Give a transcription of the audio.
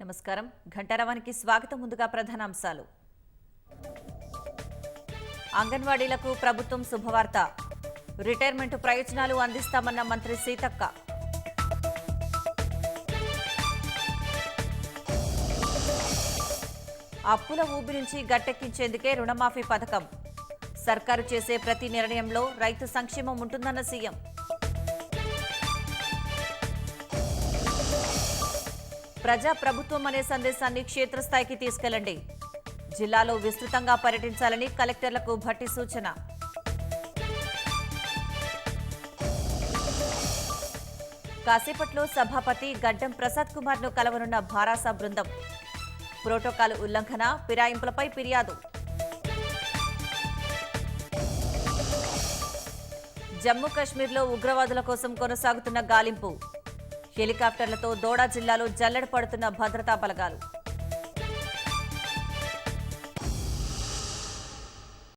నమస్కారం. ఘంటారావానికి స్వాగతం. ముందుగా ప్రధానాంశాలు. అంగన్వాడీలకు ప్రభుత్వం శుభవార్త. రిటైర్మెంట్ ప్రయోజనాలు అందిస్తామన్న మంత్రి సీతక్క. అప్పుల ఊబి నుంచి గట్టెక్కించేందుకే రుణమాఫీ పథకం. సర్కారు చేసే ప్రతి నిర్ణయంలో రైతు సంక్షేమం ఉంటుందన్న సీఎం. ప్రజా ప్రభుత్వం అనే సందేశాన్ని క్షేత్రస్థాయికి తీసుకెళ్లండి. జిల్లాలో విస్తృతంగా పర్యటించాలని కలెక్టర్లకు భట్టి సూచన. కాసేపట్లో సభాపతి గడ్డం ప్రసాద్ కుమార్ ను కలవనున్న భారాస బృందం. ప్రోటోకాల్ ఉల్లంఘన, ఫిరాయింపులపై ఫిర్యాదు. జమ్మూ కశ్మీర్లో ఉగ్రవాదుల కోసం కొనసాగుతున్న గాలింపు. హెలికాప్టర్లతో దోడా జిల్లాలో జల్లెడ పడుతున్న భద్రతా బలగాలు.